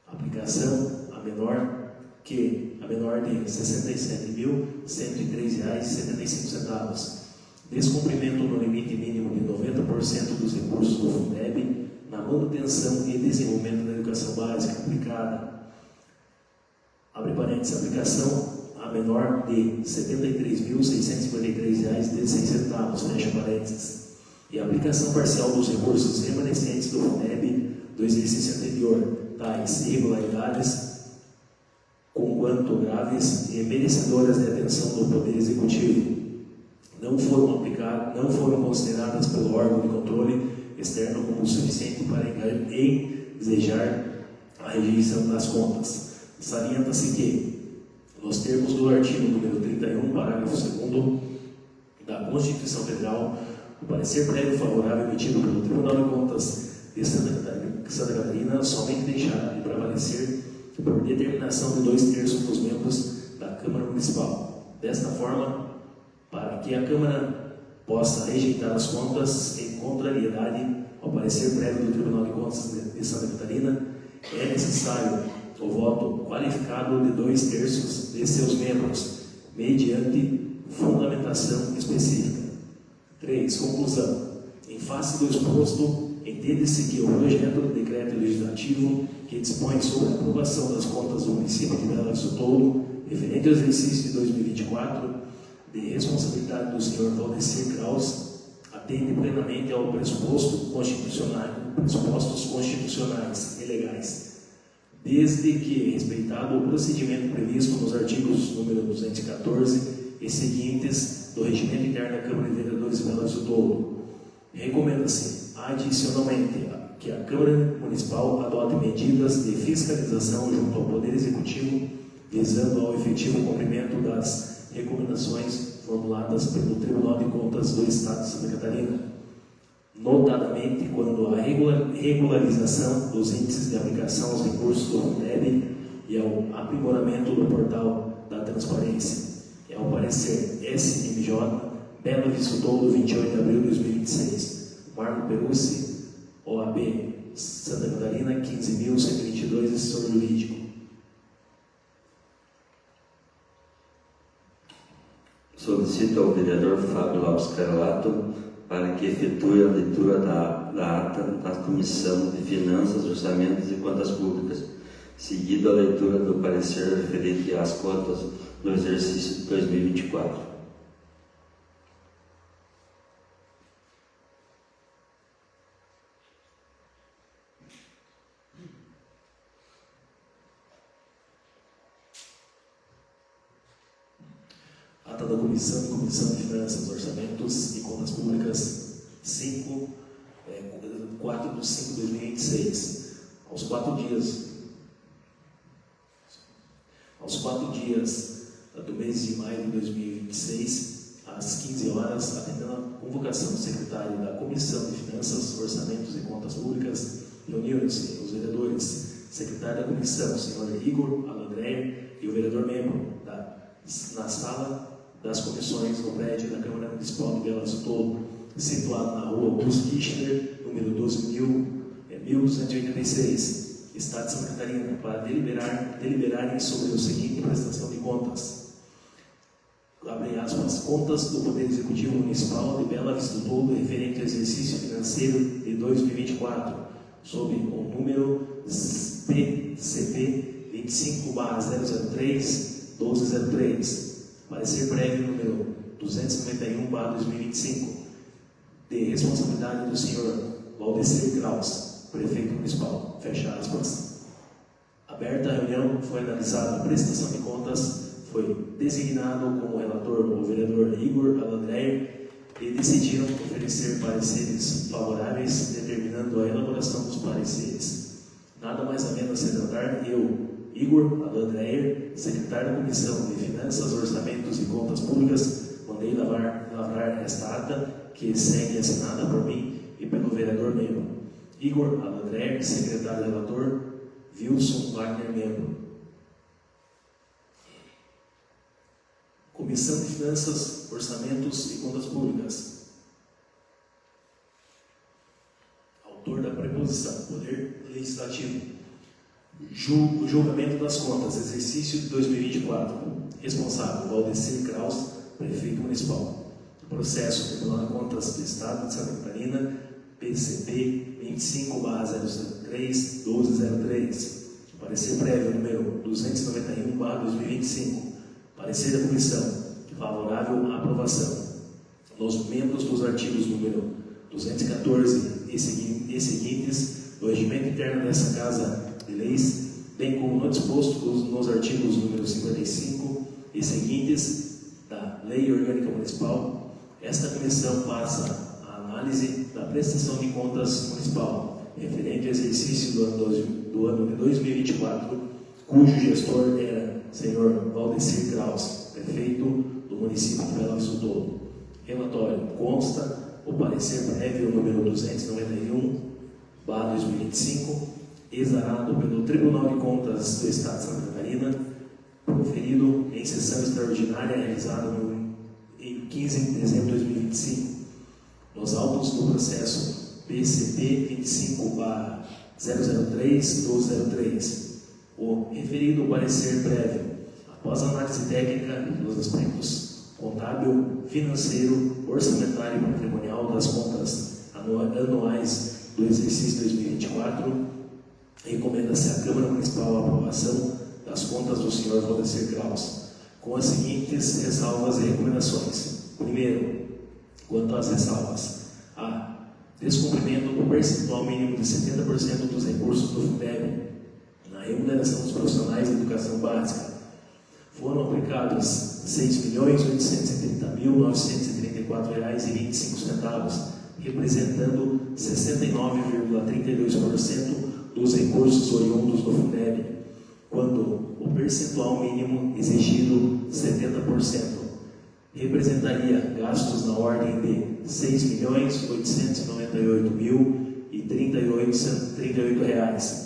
Aplicação a menor de R$ 67.103,75. Descumprimento no limite mínimo de 90% dos recursos do Fundeb na manutenção e desenvolvimento da educação básica aplicada. Abre parênteses, aplicação a menor de R$ 73.653,16, fecha parênteses. E a aplicação parcial dos recursos remanescentes do Fundeb do exercício anterior, tais irregularidades, conquanto graves e merecedoras de atenção do Poder Executivo, não foram consideradas pelo órgão de controle externo como suficiente para ensejar a rejeição das contas. Salienta-se que, nos termos do artigo número 31, parágrafo 2º da Constituição Federal, o parecer prévio favorável emitido pelo Tribunal de Contas de Santa Catarina somente deixará de prevalecer por determinação de 2/3 dos membros da Câmara Municipal. Desta forma, para que a Câmara possa rejeitar as contas em contrariedade ao parecer prévio do Tribunal de Contas de Santa Catarina, é necessário o voto qualificado de 2/3 de seus membros, mediante fundamentação específica. 3. Conclusão. Em face do exposto, entende-se que o projeto de decreto legislativo que dispõe sobre a aprovação das contas do município de Bela Vista do Toldo, referente ao exercício de 2024, de responsabilidade do Sr. Valdecir Kraus, atende plenamente ao pressupostos constitucionais e legais, desde que respeitado o procedimento previsto nos artigos número 214 e seguintes do Regimento Interno da Câmara de Vereadores de Bela Vista do Toldo. Recomenda-se, adicionalmente, que a Câmara Municipal adote medidas de fiscalização junto ao Poder Executivo, visando ao efetivo cumprimento das recomendações formuladas pelo Tribunal de Contas do Estado de Santa Catarina, notadamente quando a regularização dos índices de aplicação aos recursos do Fundeb e ao aprimoramento do portal da transparência. É o parecer SMJ, Bela Vista do Toldo, 28 de abril de 2026. Marco Perussi, OAB Santa Catarina, 15.122, assessor jurídico. Solicito ao vereador Fábio Lopes Carolato para que efetue a leitura da ata da Comissão de Finanças, Orçamentos e Contas Públicas, seguido a leitura do parecer referente às contas do exercício de 2024. Ata da Comissão de Finanças, Orçamentos e Contas Públicas 4/5/2026. Aos 4 dias do mês de maio de 2026, às 15 horas, atendendo a convocação do secretário da Comissão de Finanças, Orçamentos e Contas Públicas, reuniram-se os vereadores, secretário da Comissão, senhor Igor Alandré, e o vereador membro na sala das comissões no prédio da Câmara Municipal de Bela Vista do Toldo, situado na rua Augusto Kirchner, número 12.286, Estado de Santa Catarina, para deliberarem sobre o seguinte prestação de contas. Abre aspas, contas do Poder Executivo Municipal de Bela Vista do Toldo referente ao exercício financeiro de 2024, sob o número PCP 25/003-1203. Parecer prévio número 291/2025, de responsabilidade do senhor Valdecir Kraus, prefeito municipal. Fecha aspas. Aberta a reunião, foi analisada a prestação de contas, foi designado como relator o vereador Igor Alandré e decidiram oferecer pareceres favoráveis, determinando a elaboração dos pareceres. Nada mais a menos se tratar, eu, Igor Alandré, secretário da Comissão de Finanças, Orçamentos e Contas Públicas, mandei lavrar esta ata, que segue assinada por mim e pelo vereador membro. Igor Alandré, secretário relator, Wilson Wagner, membro. Comissão de Finanças, Orçamentos e Contas Públicas. Autor Proposição. Poder Legislativo. Julgamento das contas. Exercício de 2024. Responsável: Valdecir Kraus, Prefeito Municipal. Processo: Tribunal de Contas do Estado de Santa Catarina, PCP 25/03/1203. Parecer prévio número 291/2025. Parecer da Comissão: favorável à aprovação. Nos membros dos artigos número 214 e seguintes do regimento interno dessa Casa de Leis, bem como no disposto nos artigos número 55 e seguintes da Lei Orgânica Municipal, esta comissão passa a análise da prestação de contas municipal referente ao exercício do ano de 2024, cujo gestor era senhor Valdecir Kraus, prefeito do município de Bela Vista do Toldo. Relatório: consta o parecer prévio número 291/2025, exarado pelo Tribunal de Contas do Estado de Santa Catarina, proferido em sessão extraordinária realizada em 15 de dezembro de 2025, nos autos do processo PCP 25/003/1203. O referido parecer prévio, após análise técnica dos aspectos contábil, financeiro, orçamentário e patrimonial das contas anuais do exercício 2024, recomenda-se à Câmara Municipal a aprovação das contas do Sr. Valdecir Kraus, com as seguintes ressalvas e recomendações. Primeiro, quanto às ressalvas: a. Descumprimento do percentual mínimo de 70% dos recursos do Fundeb na remuneração dos profissionais de educação básica. Foram aplicados R$ 6.830.934,25, representando 69,32% dos recursos oriundos do Fundeb, quando o percentual mínimo exigido 70% representaria gastos na ordem de R$ 6.898.038,38,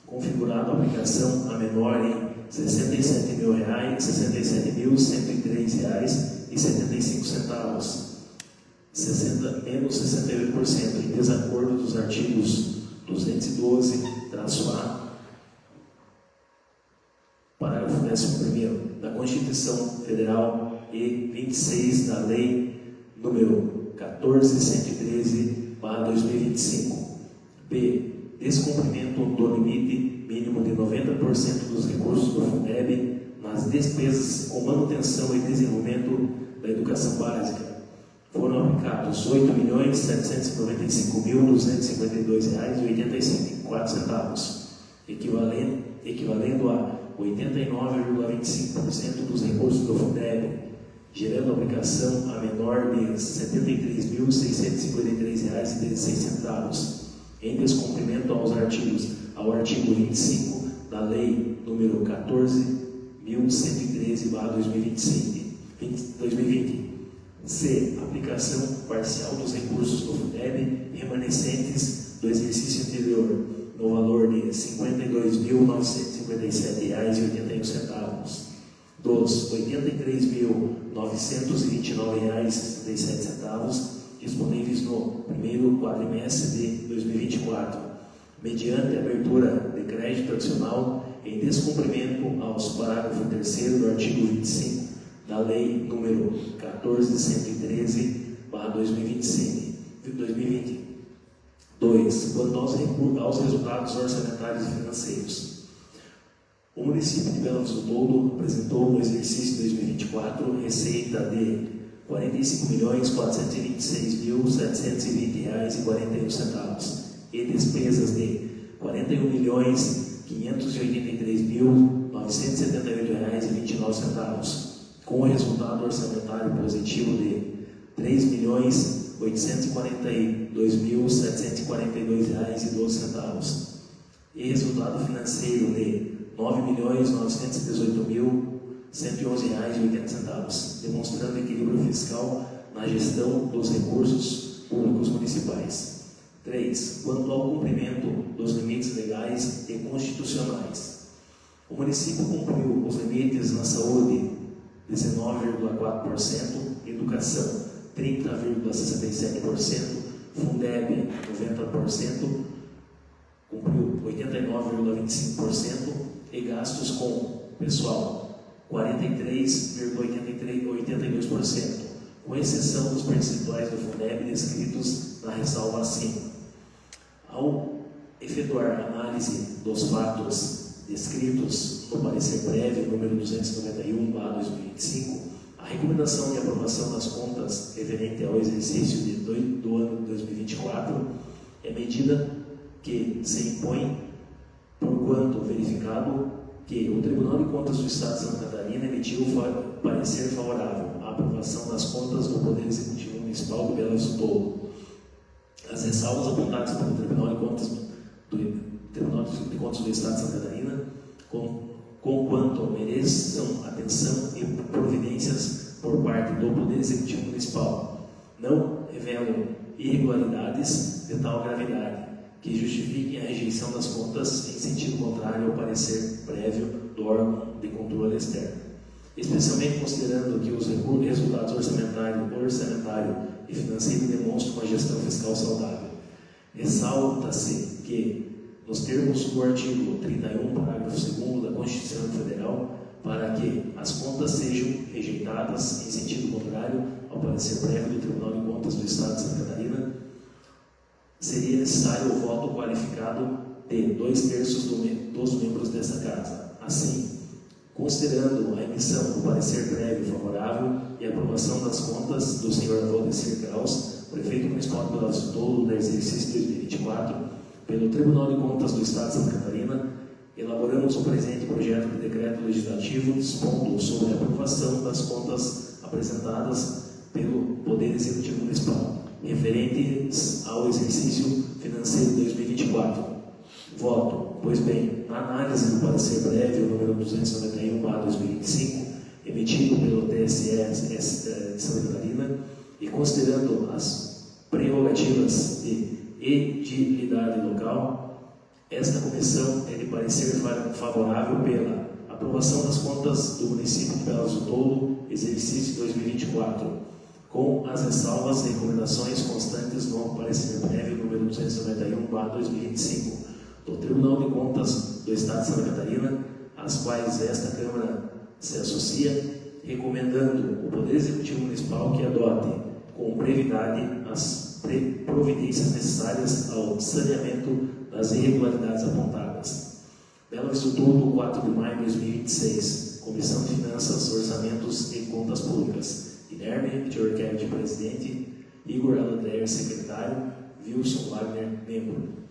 configurado a aplicação a menor em R$ 67.103.135,75, menos 68%, em desacordo dos artigos 212-A, parágrafo 11º, da Constituição Federal e 26 da Lei número 14.113/2025. B. Descumprimento do limite mínimo de 90% dos recursos do Fundeb nas despesas com manutenção e desenvolvimento da educação básica. Foram aplicados R$ 8.795.252,84, equivalendo a 89,25% dos recursos do Fundeb, gerando aplicação a menor de R$ 73.653,16, em descumprimento ao artigo 25 da Lei número 14.113/2020. C. Aplicação parcial dos recursos do Fundeb remanescentes do exercício anterior, no valor de R$ 52.957,81, dos R$ 83.929,67 disponíveis no primeiro quadrimestre de 2024, mediante abertura de crédito adicional em descumprimento aos parágrafo 3º do artigo 25 da Lei número 14.113/2020. 2. Quanto aos resultados orçamentários e financeiros, o município de Bela Vista do Toldo apresentou no exercício 2024 receita de R$ 45.426.720,41 e despesas de R$ 41.583.978,29, com resultado orçamentário positivo de R$ 3.842.742,12 e resultado financeiro de R$ 9.918.111,80, demonstrando equilíbrio fiscal na gestão dos recursos públicos municipais. 3. Quanto ao cumprimento dos limites legais e constitucionais, o município cumpriu os limites na saúde 19,4%, educação 30,67%, Fundeb 90%, 89,25% e gastos com pessoal 43,82%, com exceção dos percentuais do Fundeb descritos na ressalva acima. Ao efetuar a análise dos fatos descritos no parecer prévio número 291/2025, a recomendação de aprovação das contas referente ao exercício do ano de 2024 é medida que se impõe por quanto verificado que o Tribunal de Contas do Estado de Santa Catarina emitiu parecer favorável à aprovação das contas do Poder Executivo Municipal do Belo Horizonte. As ressalvas apontadas pelo Tribunal de Contas do Estado de Santa Catarina, conquanto mereçam atenção e providências por parte do Poder Executivo Municipal, não revelam irregularidades de tal gravidade que justifiquem a rejeição das contas em sentido contrário ao parecer prévio do órgão de controle externo. Especialmente considerando que os resultados orçamentário e financeiro demonstram uma gestão fiscal saudável. Ressalta-se que, nos termos do artigo 31, parágrafo 2º da Constituição Federal, para que as contas sejam rejeitadas em sentido contrário ao parecer prévio do Tribunal de Contas do Estado de Santa Catarina, seria necessário o voto qualificado de 2/3 dos membros desta Casa. Assim, considerando a emissão do parecer prévio favorável e a aprovação das contas do Sr. Valdecir Kraus, prefeito municipal de Belo Horizonte do exercício 2024, pelo Tribunal de Contas do Estado de Santa Catarina, elaboramos o presente projeto de decreto legislativo dispondo sobre a aprovação das contas apresentadas pelo Poder Executivo Municipal, referentes ao exercício financeiro 2024. Voto. Pois bem, na análise do parecer prévio número 291/2025, emitido pelo TSE de Santa Catarina, e considerando as prerrogativas de edilidade local, esta comissão é de parecer favorável pela aprovação das contas do município de Belo Horizonte, exercício 2024, com as ressalvas e recomendações constantes no parecer prévio número 291/2025 do Tribunal de Contas do Estado de Santa Catarina, às quais esta Câmara se associa, recomendando o Poder Executivo Municipal que adote com brevidade as providências necessárias ao saneamento das irregularidades apontadas. Belo Horizonte, 4 de maio de 2026. Comissão de Finanças, Orçamentos e Contas Públicas. Guilherme Tchorquete, presidente. Igor Alandré, secretário. Wilson Wagner, membro.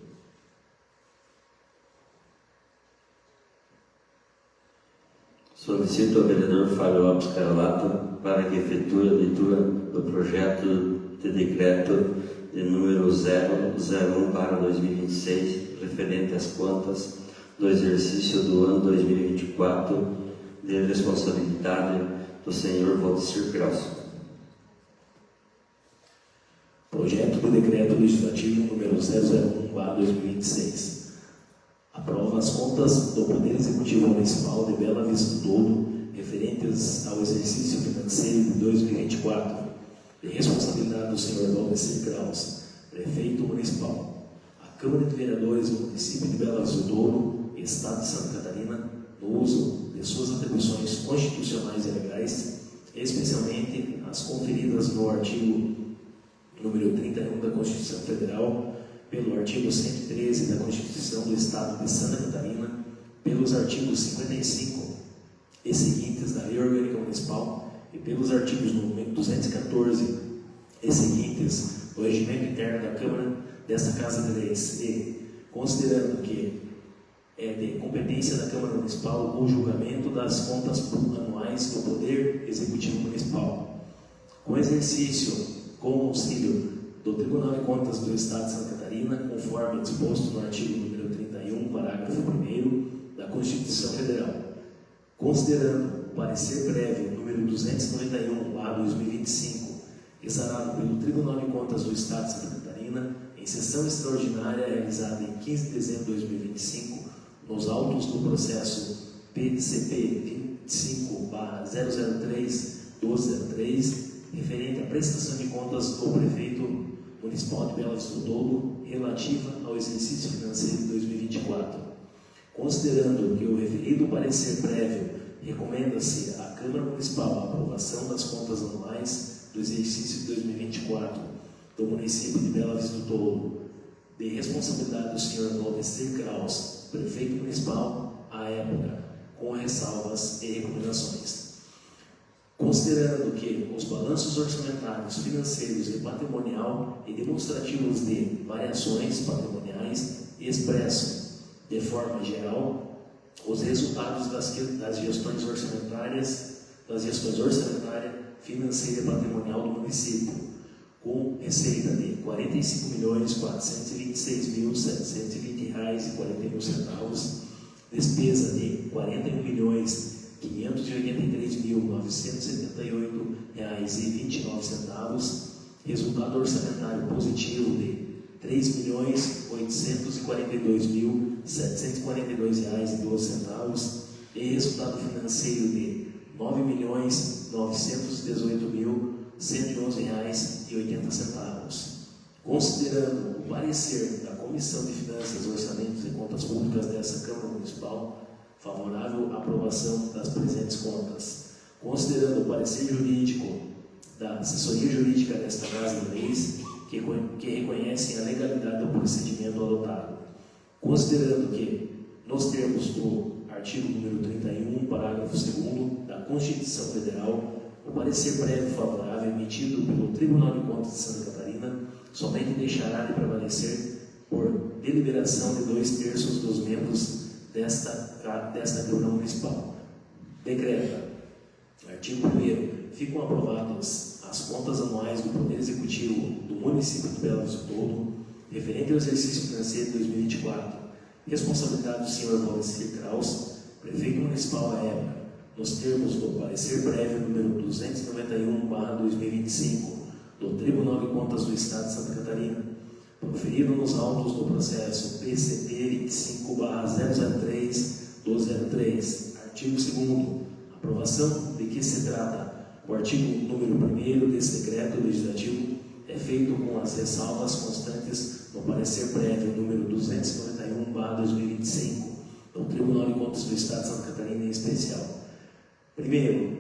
Solicito ao vereador Fábio Lopes Carolato para que efetue a leitura do projeto de decreto de número 001/2026, referente às contas do exercício do ano 2024, de responsabilidade do senhor Valdecir Kraus. Projeto de decreto legislativo número 001/2026. Aprova as contas do Poder Executivo Municipal de Bela Vista do Douro, referentes ao exercício financeiro de 2024, de responsabilidade do senhor Valdecir Kraus, prefeito municipal. A Câmara de Vereadores do município de Bela Vista do Douro, Estado de Santa Catarina, no uso de suas atribuições constitucionais e legais, especialmente as conferidas no artigo número 31 da Constituição Federal, pelo artigo 113 da Constituição do Estado de Santa Catarina, pelos artigos 55 e seguintes da Lei Orgânica Municipal e pelos artigos 214 e seguintes do Regimento Interno da Câmara desta Casa de Leis e, considerando que é de competência da Câmara Municipal o julgamento das contas anuais do Poder Executivo Municipal, com exercício com o auxílio do Tribunal de Contas do Estado de Santa Catarina, conforme disposto no artigo número 31, parágrafo 1º da Constituição Federal. Considerando o parecer prévio número 291/2025, exarado pelo Tribunal de Contas do Estado de Santa Catarina, em sessão extraordinária realizada em 15 de dezembro de 2025, nos autos do processo PCP 25/003-1203, referente à prestação de contas do prefeito Municipal de Bela Vista do Toldo relativa ao exercício financeiro de 2024. Considerando que o referido parecer prévio recomenda-se à Câmara Municipal a aprovação das contas anuais do exercício de 2024 do município de Bela Vista do Toldo, de responsabilidade do Sr. Valdecir Kraus, prefeito municipal à época, com ressalvas e recomendações. Considerando que os balanços orçamentários, financeiros e patrimonial e demonstrativos de variações patrimoniais expressam, de forma geral, os resultados das gestões orçamentárias, financeira e patrimonial do município, com receita de R$ 45.426.720,41, despesa de R$ 41.583.978,29, resultado orçamentário positivo de R$ 3.842.742,12 e resultado financeiro de R$ 9.918.111,80. Considerando o parecer da Comissão de Finanças, Orçamentos e Contas Públicas dessa Câmara Municipal favorável à aprovação das presentes contas, considerando o parecer jurídico da Assessoria Jurídica desta Casa de Leis, que reconhecem a legalidade do procedimento adotado, considerando que, nos termos do artigo número 31, parágrafo 2º da Constituição Federal, o parecer prévio favorável emitido pelo Tribunal de Contas de Santa Catarina somente deixará de prevalecer por deliberação de 2/3 dos membros desta Câmara Municipal. Decreta. Artigo 1º. Ficam aprovadas as contas anuais do Poder Executivo do município de Bela Vista do Toldo, referente ao exercício financeiro de 2024. Responsabilidade do Sr. Valdecir Kraus, prefeito municipal à época, nos termos do parecer prévio número 291/2025 do Tribunal de Contas do Estado de Santa Catarina, proferido nos autos do processo PCP 25/003/203, artigo 2º, aprovação de que se trata o artigo número 1º desse decreto legislativo é feito com as ressalvas constantes no parecer prévio número 291/2025 do Tribunal de Contas do Estado de Santa Catarina em especial. Primeiro,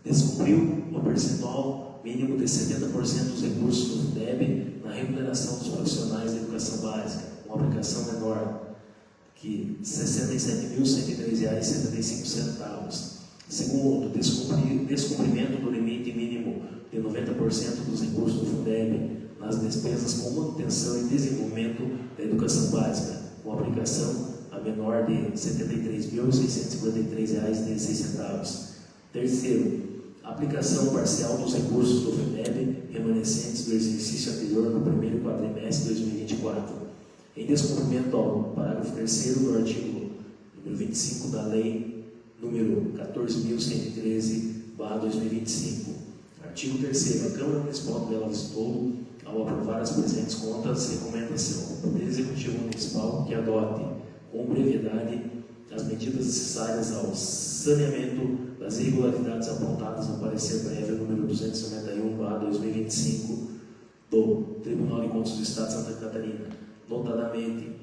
descumpriu o percentual mínimo de 70% dos recursos do FUNDEB na remuneração dos profissionais da educação básica, com aplicação menor que R$ 67.103,75. Segundo, descumprimento do limite mínimo de 90% dos recursos do FUNDEB nas despesas com manutenção e desenvolvimento da educação básica, com aplicação a menor de R$ 73.653,16. Terceiro, aplicação parcial dos recursos do FUNDEB remanescentes do exercício anterior no primeiro quadrimestre de 2024, em descumprimento ao parágrafo 3º do artigo número 25 da Lei número 14.113/2025. Artigo 3º. A Câmara Municipal de Bela Vista do Toldo, ao aprovar as presentes contas, recomenda-se ao Poder Executivo Municipal que adote, com brevidade, as medidas necessárias ao saneamento das irregularidades apontadas no parecer prévio número 291/2025 do Tribunal de Contas do Estado de Santa Catarina, notadamente,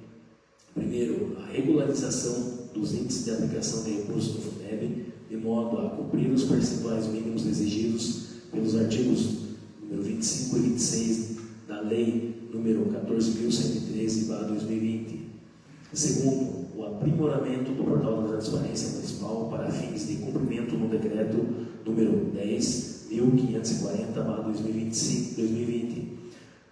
primeiro, a regularização dos índices de aplicação de recursos do FUNDEB, de modo a cumprir os percentuais mínimos exigidos pelos artigos número 25 e 26 da Lei número 14.113/2020. Segundo, o aprimoramento do portal da transparência municipal para fins de cumprimento no decreto número 10.540/2020.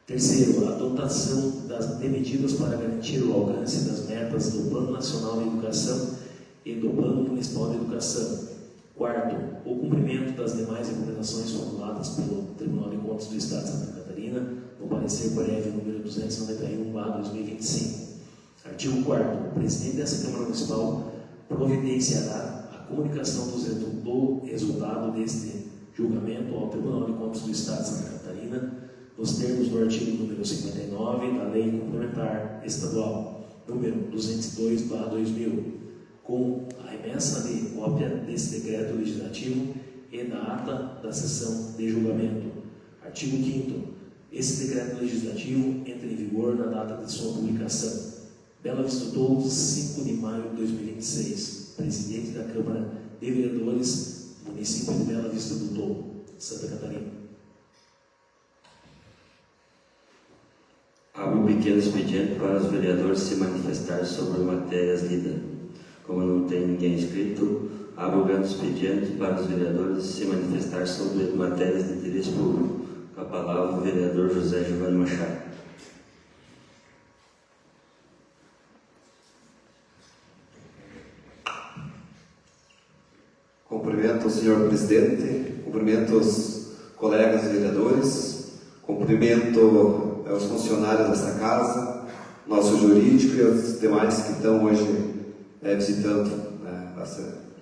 Terceiro, a adotação de medidas para garantir o alcance das metas do Plano Nacional de Educação e do Plano Municipal de Educação. Quarto, o cumprimento das demais recomendações formuladas pelo Tribunal de Contas do Estado de Santa Catarina no parecer prévio número 291/2025. Artigo 4º. O presidente dessa Câmara Municipal providenciará a comunicação do resultado deste julgamento ao Tribunal de Contas do Estado de Santa Catarina, nos termos do artigo número 59 da Lei Complementar Estadual número 202/2000, com a remessa de cópia desse decreto legislativo e da ata da sessão de julgamento. Artigo 5º. Esse decreto legislativo entra em vigor na data de sua publicação. Bela Vista do Toldo, 5 de maio de 2026. Presidente da Câmara de Vereadores, município de Bela Vista do Toldo, Santa Catarina. Abro um pequeno expediente para os vereadores se manifestar sobre matérias lidas. Como não tem ninguém inscrito, abro o grande expediente para os vereadores se manifestar sobre matérias de interesse público. Com a palavra o vereador José Giovanni Machado. Cumprimento o senhor presidente, cumprimento os colegas vereadores, cumprimento os funcionários dessa casa, nosso jurídico e os demais que estão hoje visitando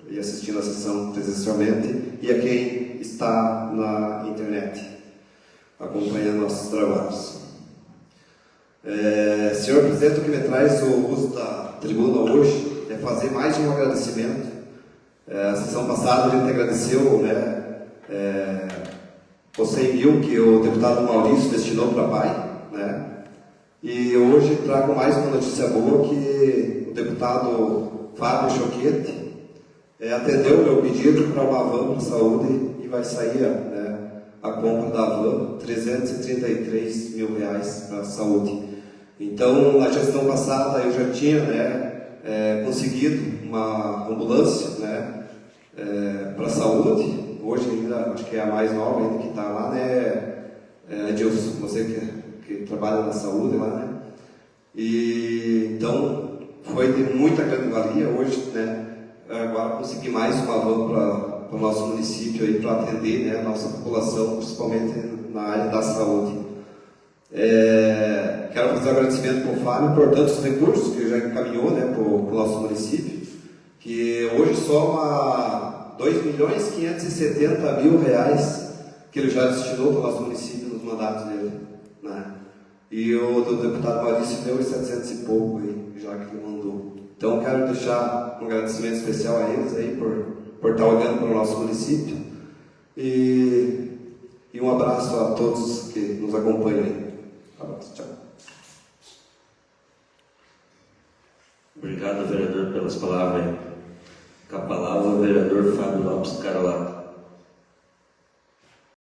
e assistindo a sessão presencialmente, e a quem está na internet acompanhando nossos trabalhos. Senhor presidente, o que me traz o uso da tribuna hoje é fazer mais um agradecimento. A sessão passada a gente agradeceu os 100 mil que o deputado Maurício destinou para a PAI, e hoje trago mais uma notícia boa, que o deputado Fábio Choquete atendeu o meu pedido para uma van para a saúde, e vai sair a compra da van, R$333 mil para a saúde. Então, na gestão passada eu já tinha conseguido uma ambulância para a saúde. Hoje ainda, acho que é a mais nova ainda que está lá, Edilson, você que trabalha na saúde lá, E então foi de muita grande valia hoje, agora consegui mais uma van para o nosso município aí, para atender a nossa população, principalmente na área da saúde. Quero fazer um agradecimento para o Fábio por tantos recursos que já encaminhou para o nosso município, que hoje soma R$2.570.000 que ele já destinou para o nosso município nos mandatos dele. E o do deputado Maurício deu 700 e pouco aí, já que ele mandou. Então quero deixar um agradecimento especial a eles aí por estar olhando para o nosso município. E um abraço a todos que nos acompanham aí. Um abraço, tchau. Obrigado, vereador, pelas palavras. Com a palavra o vereador Fábio Lopes Carolata.